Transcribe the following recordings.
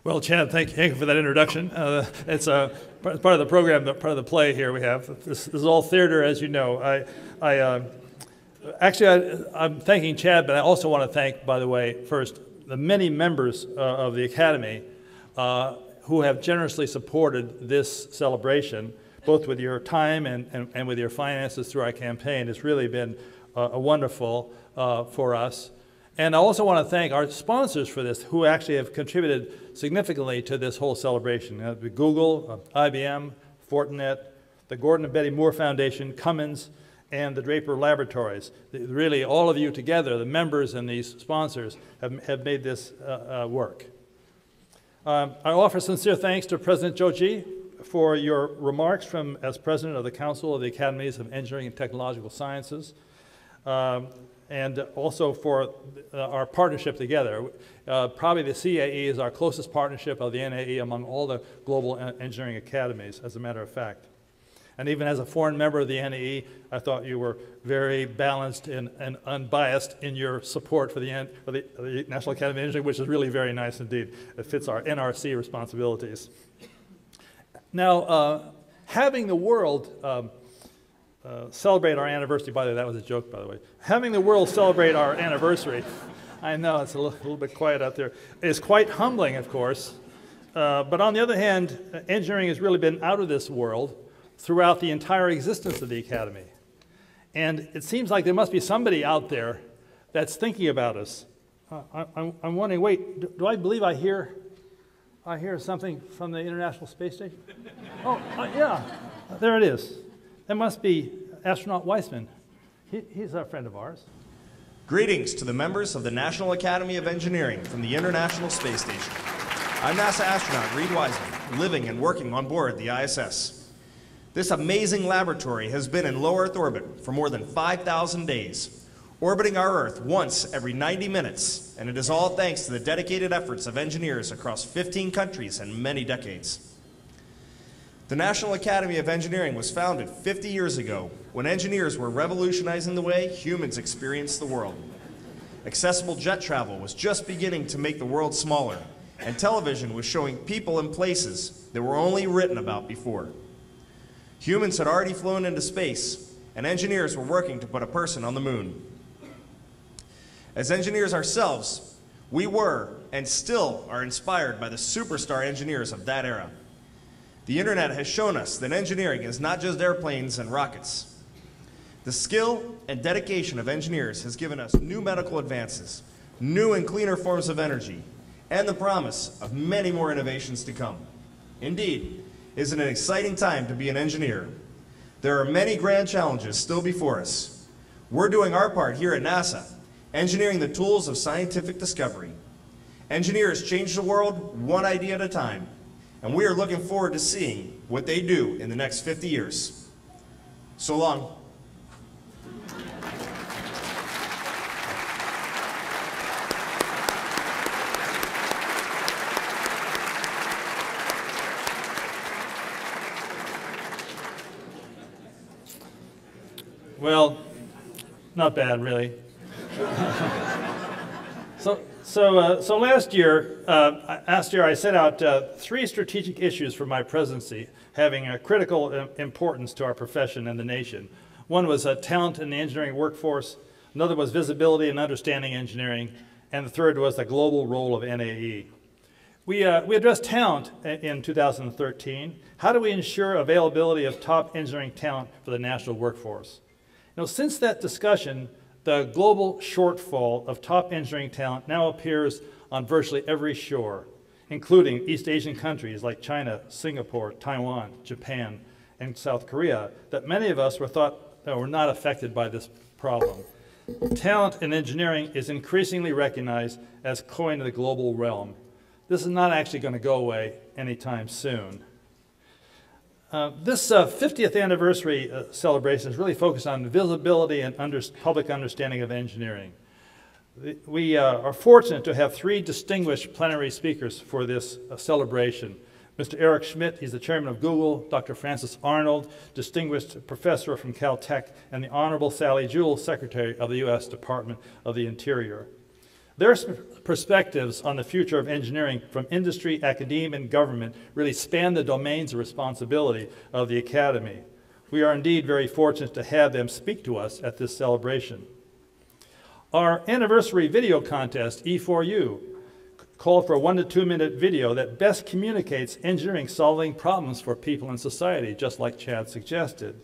Well, Chad, thank you for that introduction. It's part of the program, part of the play here we have. This is all theater, as you know. I'm thanking Chad, but I also want to thank, by the way, first, the many members of the Academy who have generously supported this celebration, both with your time and with your finances through our campaign. It's really been wonderful for us. And I also want to thank our sponsors for this, who actually have contributed significantly to this whole celebration. Google, IBM, Fortinet, the Gordon and Betty Moore Foundation, Cummins, and the Draper Laboratories. Really, all of you together, the members and these sponsors, have made this work. I offer sincere thanks to President Joji for your remarks as President of the Council of the Academies of Engineering and Technological Sciences. And also for our partnership together. Probably the CAE is our closest partnership of the NAE among all the global engineering academies, as a matter of fact. And even as a foreign member of the NAE, I thought you were very balanced and unbiased in your support for the National Academy of Engineering, which is really very nice indeed. It fits our NRC responsibilities. Now, having the world celebrate our anniversary, by the way, that was a joke, by the way. Having the world celebrate our anniversary, I know it's a little bit quiet out there, is quite humbling, of course. But on the other hand, engineering has really been out of this world throughout the entire existence of the Academy. And it seems like there must be somebody out there that's thinking about us. I'm wondering, wait, do I believe I hear something from the International Space Station? Oh, yeah, there it is. That must be astronaut Weissman. He's a friend of ours. Greetings to the members of the National Academy of Engineering from the International Space Station. I'm NASA astronaut Reed Wiseman, living and working on board the ISS. This amazing laboratory has been in low Earth orbit for more than 5,000 days, orbiting our Earth once every 90 minutes, and it is all thanks to the dedicated efforts of engineers across 15 countries and many decades. The National Academy of Engineering was founded 50 years ago when engineers were revolutionizing the way humans experience the world. Accessible jet travel was just beginning to make the world smaller, and television was showing people and places that were only written about before. Humans had already flown into space, and engineers were working to put a person on the moon. As engineers ourselves, we were and still are inspired by the superstar engineers of that era. The internet has shown us that engineering is not just airplanes and rockets. The skill and dedication of engineers has given us new medical advances, new and cleaner forms of energy, and the promise of many more innovations to come. Indeed, it is an exciting time to be an engineer. There are many grand challenges still before us. We're doing our part here at NASA, engineering the tools of scientific discovery. Engineers change the world one idea at a time, and we are looking forward to seeing what they do in the next 50 years. So long. Well, not bad, really. So last year I set out 3 strategic issues for my presidency, having a critical importance to our profession and the nation. One was talent in the engineering workforce, another was visibility and understanding engineering, and the third was the global role of NAE. We addressed talent in 2013. How do we ensure availability of top engineering talent for the national workforce? You know, since that discussion, the global shortfall of top engineering talent now appears on virtually every shore, including East Asian countries like China, Singapore, Taiwan, Japan, and South Korea, that many of us were not affected by this problem. Talent in engineering is increasingly recognized as coin of the global realm. This is not actually going to go away anytime soon. This 50th anniversary celebration is really focused on visibility and public understanding of engineering. We are fortunate to have 3 distinguished plenary speakers for this celebration. Mr. Eric Schmidt, he's the chairman of Google, Dr. Francis Arnold, distinguished professor from Caltech, and the Honorable Sally Jewell, Secretary of the U.S. Department of the Interior. Their perspectives on the future of engineering from industry, academia, and government really span the domains of responsibility of the Academy. We are indeed very fortunate to have them speak to us at this celebration. Our anniversary video contest, E4U, called for a 1 to 2 minute video that best communicates engineering solving problems for people in society, just like Chad suggested.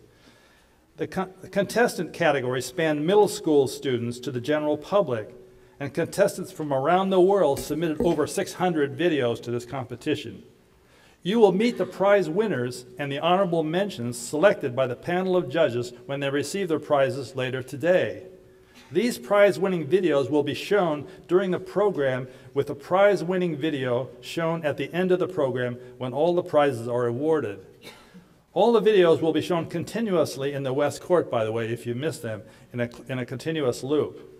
The contestant category spanned middle school students to the general public, and contestants from around the world submitted over 600 videos to this competition. You will meet the prize winners and the honorable mentions selected by the panel of judges when they receive their prizes later today. These prize-winning videos will be shown during the program, with the prize-winning video shown at the end of the program when all the prizes are awarded. All the videos will be shown continuously in the West Court, by the way, if you miss them, in a continuous loop.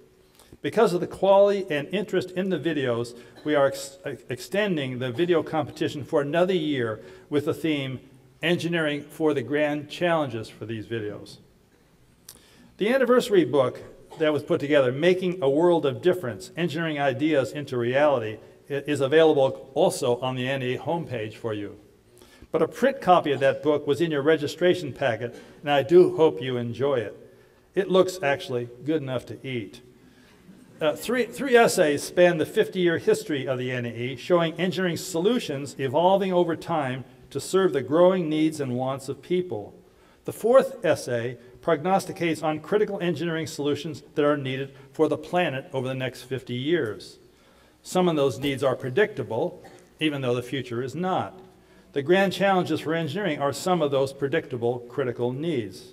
Because of the quality and interest in the videos, we are extending the video competition for another year with the theme, Engineering for the Grand Challenges for these videos. The anniversary book that was put together, Making a World of Difference, Engineering Ideas into Reality, is available also on the NAE homepage for you. But a print copy of that book was in your registration packet, and I do hope you enjoy it. It looks actually good enough to eat. Three essays span the 50-year history of the NAE, showing engineering solutions evolving over time to serve the growing needs and wants of people. The fourth essay prognosticates on critical engineering solutions that are needed for the planet over the next 50 years. Some of those needs are predictable, even though the future is not. The grand challenges for engineering are some of those predictable critical needs.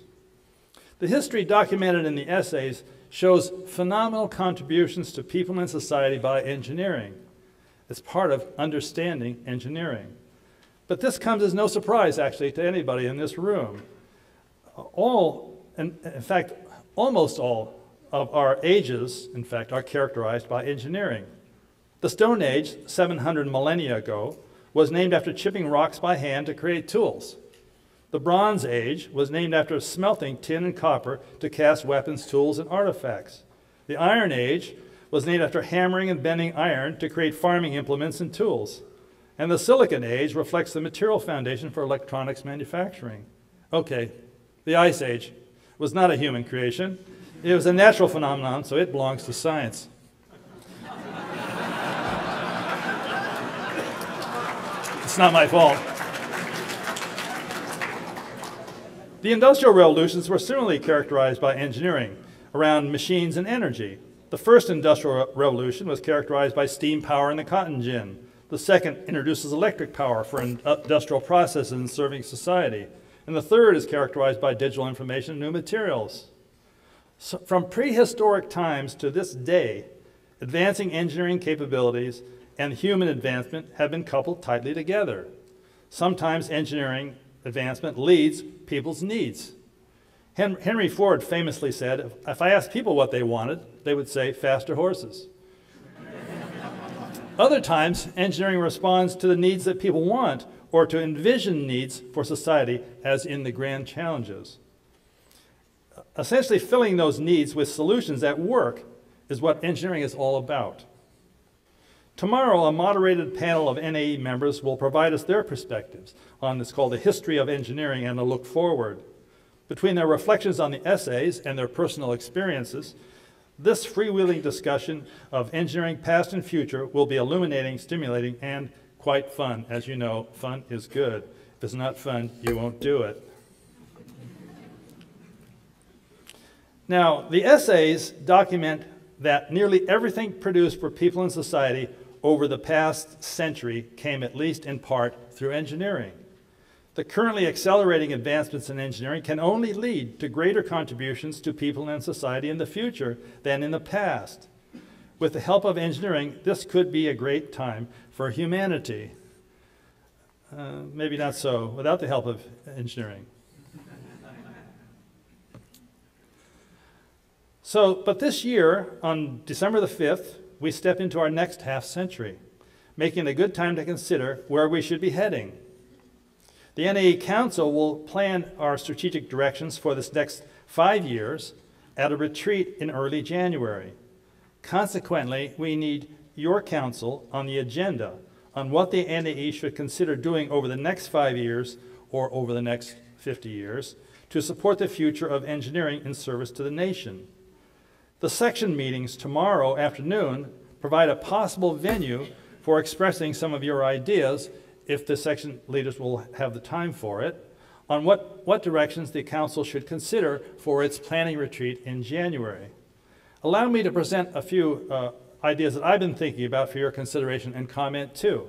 The history documented in the essays shows phenomenal contributions to people and society by engineering. It's part of understanding engineering. But this comes as no surprise, actually, to anybody in this room. In fact, almost all of our ages, in fact, are characterized by engineering. The Stone Age, 700 millennia ago, was named after chipping rocks by hand to create tools. The Bronze Age was named after smelting tin and copper to cast weapons, tools, and artifacts. The Iron Age was named after hammering and bending iron to create farming implements and tools. And the Silicon Age reflects the material foundation for electronics manufacturing. Okay, the Ice Age was not a human creation. It was a natural phenomenon, so it belongs to science. It's not my fault. The Industrial Revolutions were similarly characterized by engineering around machines and energy. The first Industrial Revolution was characterized by steam power and the cotton gin. The second introduces electric power for industrial processes in serving society. And the third is characterized by digital information and new materials. So from prehistoric times to this day, advancing engineering capabilities and human advancement have been coupled tightly together. Sometimes engineering advancement leads people's needs. Henry Ford famously said, if I asked people what they wanted, they would say faster horses. Other times, engineering responds to the needs that people want or to envision needs for society, as in the grand challenges. Essentially, filling those needs with solutions that work is what engineering is all about. Tomorrow, a moderated panel of NAE members will provide us their perspectives on what's called the history of engineering and a look forward. Between their reflections on the essays and their personal experiences, this freewheeling discussion of engineering past and future will be illuminating, stimulating, and quite fun. As you know, fun is good. If it's not fun, you won't do it. Now, the essays document that nearly everything produced for people in society over the past century came at least in part through engineering. The currently accelerating advancements in engineering can only lead to greater contributions to people and society in the future than in the past. With the help of engineering, this could be a great time for humanity. Maybe not so, without the help of engineering. But this year, on December the 5th, we step into our next half century, making it a good time to consider where we should be heading. The NAE Council will plan our strategic directions for this next 5 years at a retreat in early January. Consequently, we need your counsel on the agenda on what the NAE should consider doing over the next 5 years or over the next 50 years to support the future of engineering in service to the nation. The section meetings tomorrow afternoon provide a possible venue for expressing some of your ideas, if the section leaders will have the time for it, on what directions the council should consider for its planning retreat in January. Allow me to present a few ideas that I've been thinking about for your consideration and comment too.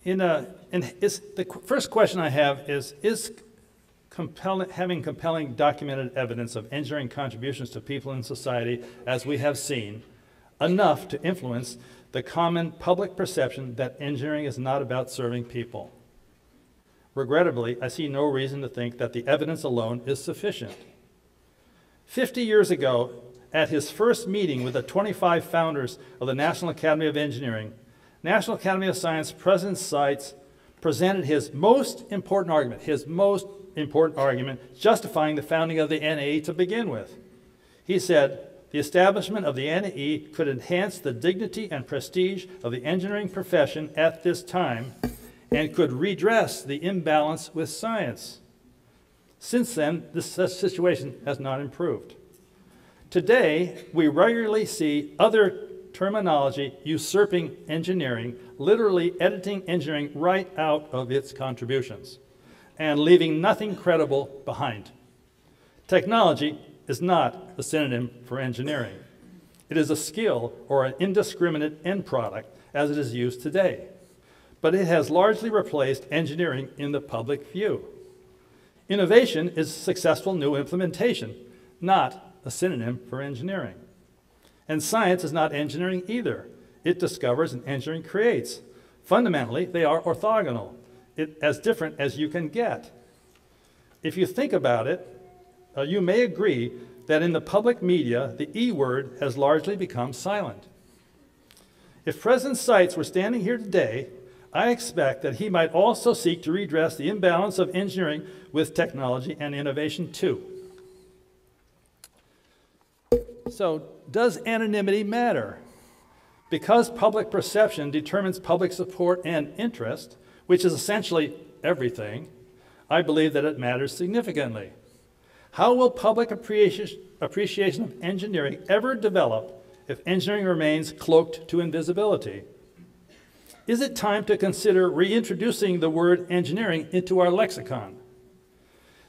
The first question I have is having compelling documented evidence of engineering contributions to people in society, as we have seen, enough to influence the common public perception that engineering is not about serving people? Regrettably, I see no reason to think that the evidence alone is sufficient. 50 years ago, at his first meeting with the 25 founders of the National Academy of Engineering, National Academy of Science President Seitz presented his most important argument justifying the founding of the NAE to begin with. He said, the establishment of the NAE could enhance the dignity and prestige of the engineering profession at this time and could redress the imbalance with science. Since then, this situation has not improved. Today, we regularly see other terminology usurping engineering, literally editing engineering right out of its contributions, and leaving nothing credible behind. Technology is not a synonym for engineering. It is a skill or an indiscriminate end product as it is used today. But it has largely replaced engineering in the public view. Innovation is successful new implementation, not a synonym for engineering. And science is not engineering either. It discovers and engineering creates. Fundamentally, they are orthogonal, as different as you can get. If you think about it, you may agree that in the public media, the E word has largely become silent. If President Seitz were standing here today, I expect that he might also seek to redress the imbalance of engineering with technology and innovation too. So, does anonymity matter? Because public perception determines public support and interest, which is essentially everything, I believe that it matters significantly. How will public appreciation of engineering ever develop if engineering remains cloaked to invisibility? Is it time to consider reintroducing the word engineering into our lexicon?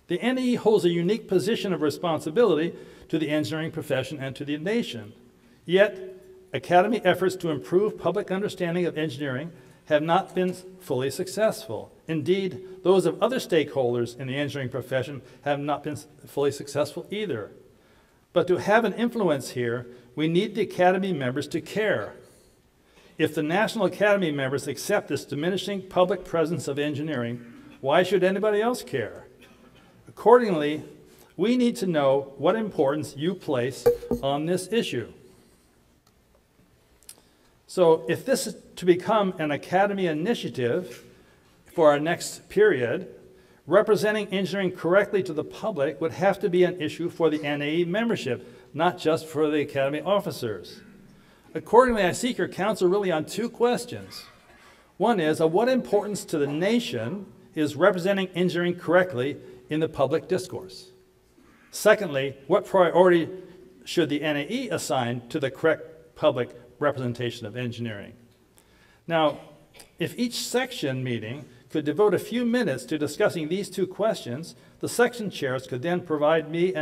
The NAE holds a unique position of responsibility to the engineering profession and to the nation. Yet, Academy efforts to improve public understanding of engineering have not been fully successful. Indeed, those of other stakeholders in the engineering profession have not been fully successful either. But to have an influence here, we need the Academy members to care. If the National Academy members accept this diminishing public presence of engineering, why should anybody else care? Accordingly, we need to know what importance you place on this issue. So if this is to become an Academy initiative for our next period, representing engineering correctly to the public would have to be an issue for the NAE membership, not just for the Academy officers. Accordingly, I seek your counsel really on two questions. One is, of what importance to the nation is representing engineering correctly in the public discourse? Secondly, what priority should the NAE assign to the correct public representation of engineering? Now, if each section meeting could devote a few minutes to discussing these two questions, the section chairs could then provide me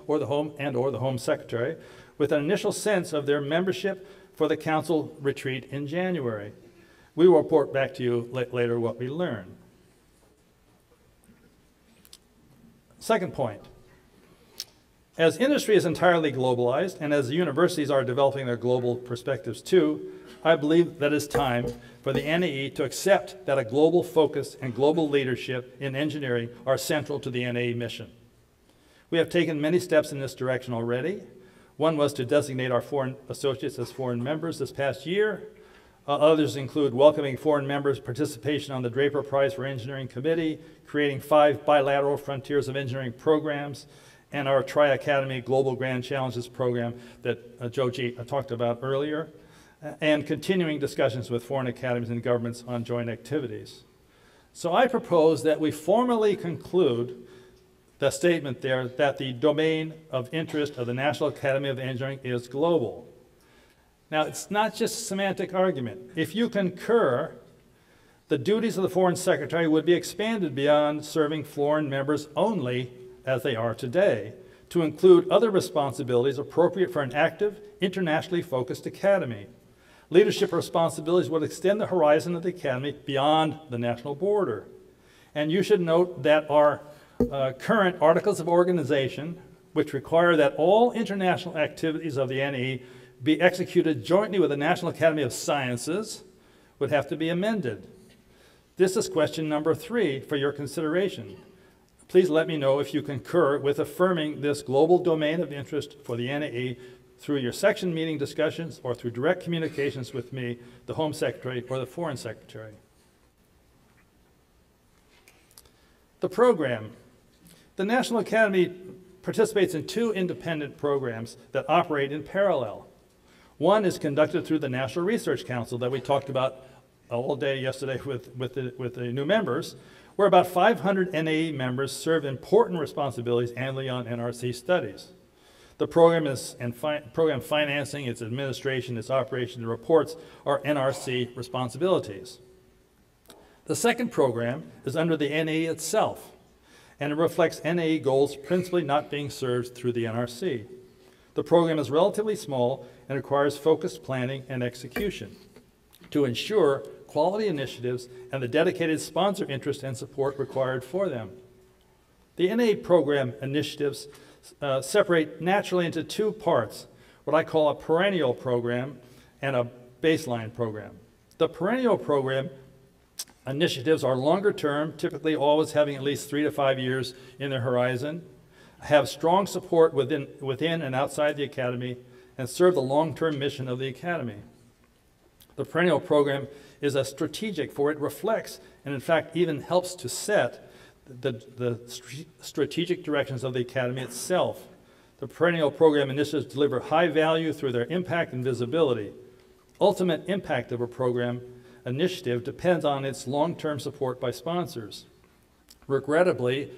or the Home Secretary with an initial sense of their membership for the council retreat in January. We will report back to you later what we learn. Second point. As industry is entirely globalized, and as the universities are developing their global perspectives too, I believe that it's time for the NAE to accept that a global focus and global leadership in engineering are central to the NAE mission. We have taken many steps in this direction already. One was to designate our foreign associates as foreign members this past year. Others include welcoming foreign members' participation on the Draper Prize for Engineering Committee, creating 5 bilateral Frontiers of Engineering programs, and our Tri-Academy Global Grand Challenges program that Joe G. talked about earlier, and continuing discussions with foreign academies and governments on joint activities. So I propose that we formally conclude the statement there that the domain of interest of the National Academy of Engineering is global. Now, it's not just a semantic argument. If you concur, the duties of the Foreign Secretary would be expanded beyond serving foreign members only, as they are today, to include other responsibilities appropriate for an active, internationally focused academy. Leadership responsibilities would extend the horizon of the academy beyond the national border. And you should note that our current articles of organization, which require that all international activities of the NAE be executed jointly with the National Academy of Sciences, would have to be amended. This is question number 3 for your consideration. Please let me know if you concur with affirming this global domain of interest for the NAE through your section meeting discussions or through direct communications with me, the Home Secretary, or the Foreign Secretary. The program. The National Academy participates in 2 independent programs that operate in parallel. One is conducted through the National Research Council that we talked about all day yesterday with the new members, where about 500 NAE members serve important responsibilities annually on NRC studies. The program program financing, its administration, its operation, and reports are NRC responsibilities. The second program is under the NAE itself, and it reflects NAE goals principally not being served through the NRC. The program is relatively small and requires focused planning and execution to ensure quality initiatives and the dedicated sponsor interest and support required for them. The NAE program initiatives separate naturally into 2 parts, what I call a perennial program and a baseline program. The perennial program initiatives are longer term, typically always having at least 3 to 5 years in their horizon, have strong support within and outside the Academy, and serve the long-term mission of the Academy. The perennial program is a strategic, for it reflects and in fact even helps to set the strategic directions of the Academy itself. The perennial program initiatives deliver high value through their impact and visibility. Ultimate impact of a program initiative depends on its long-term support by sponsors. Regrettably,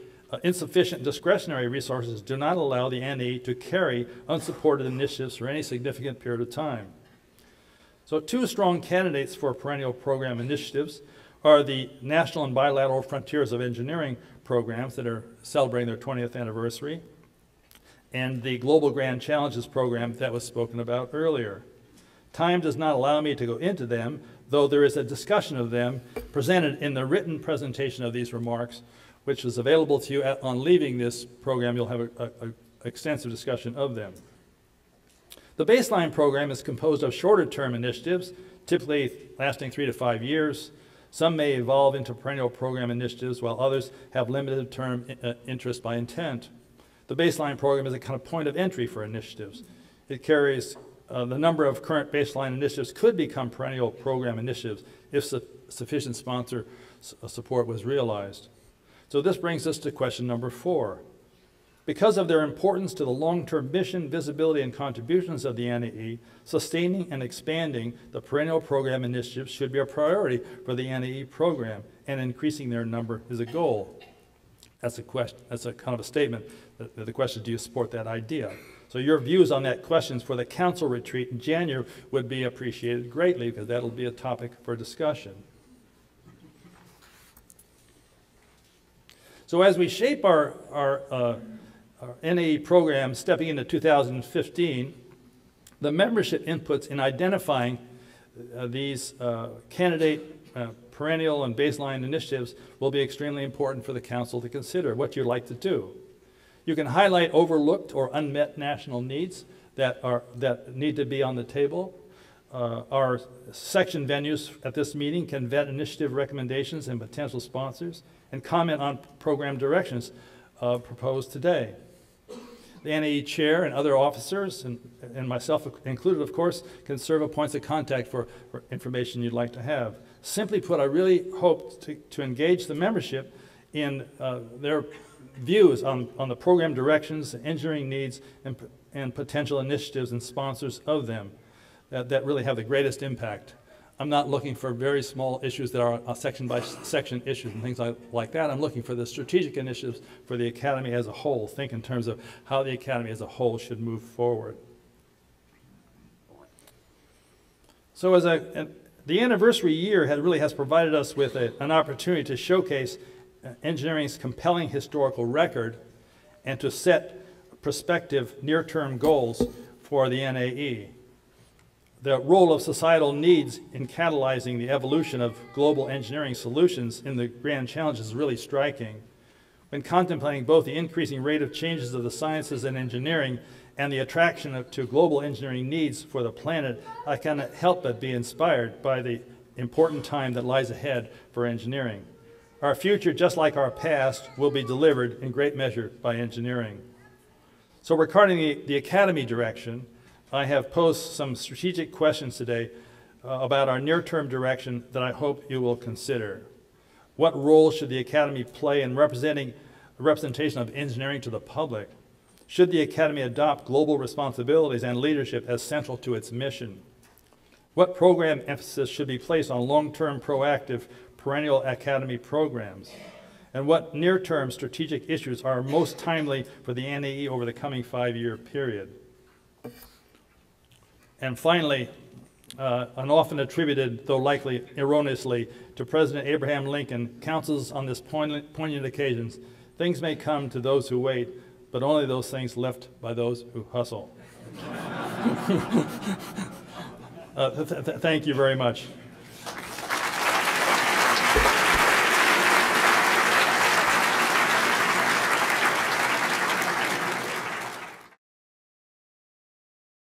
insufficient discretionary resources do not allow the NAE to carry unsupported initiatives for any significant period of time. So 2 strong candidates for perennial program initiatives are the National and Bilateral Frontiers of Engineering programs that are celebrating their 20th anniversary, and the Global Grand Challenges program that was spoken about earlier. Time does not allow me to go into them, though there is a discussion of them presented in the written presentation of these remarks, which is available to you on leaving this program. You'll have an extensive discussion of them. The baseline program is composed of shorter-term initiatives, typically lasting 3 to 5 years. Some may evolve into perennial program initiatives, while others have limited term interest by intent. The baseline program is a kind of point of entry for initiatives. It carries the number of current baseline initiatives could become perennial program initiatives if sufficient sponsor support was realized. So this brings us to question number 4. Because of their importance to the long-term mission, visibility, and contributions of the NAE, sustaining and expanding the perennial program initiatives should be a priority for the NAE program, and increasing their number is a goal. That's a question. That's a kind of a statement. The question, do you support that idea? So your views on that questions for the council retreat in January would be appreciated greatly, because that'll be a topic for discussion. So as we shape our NAE program stepping into 2015, the membership inputs in identifying these candidate perennial and baseline initiatives will be extremely important for the council to consider what you'd like to do. You can highlight overlooked or unmet national needs that need to be on the table. Our section venues at this meeting can vet initiative recommendations and potential sponsors and comment on program directions proposed today. The NAE chair and other officers, and myself included, of course, can serve as points of contact for information you'd like to have. Simply put, I really hope to engage the membership in views on the program directions, engineering needs, and potential initiatives and sponsors of them that really have the greatest impact. I'm not looking for very small issues that are section-by-section issues and things like that. I'm looking for the strategic initiatives for the Academy as a whole. Think in terms of how the Academy as a whole should move forward. So the anniversary year has provided us with an opportunity to showcase engineering's compelling historical record and to set prospective near-term goals for the NAE. The role of societal needs in catalyzing the evolution of global engineering solutions in the grand challenge is really striking. When contemplating both the increasing rate of changes of the sciences and engineering and the attraction to global engineering needs for the planet, I cannot help but be inspired by the important time that lies ahead for engineering. Our future, just like our past, will be delivered in great measure by engineering. So regarding the Academy direction, I have posed some strategic questions today about our near-term direction that I hope you will consider. What role should the Academy play in representation of engineering to the public? Should the Academy adopt global responsibilities and leadership as central to its mission? What program emphasis should be placed on long-term, proactive, perennial Academy programs? And what near-term strategic issues are most timely for the NAE over the coming 5-year period? And finally, an often attributed, though likely erroneously, to President Abraham Lincoln, counsels on this poignant occasions, things may come to those who wait, but only those things left by those who hustle. Thank you very much.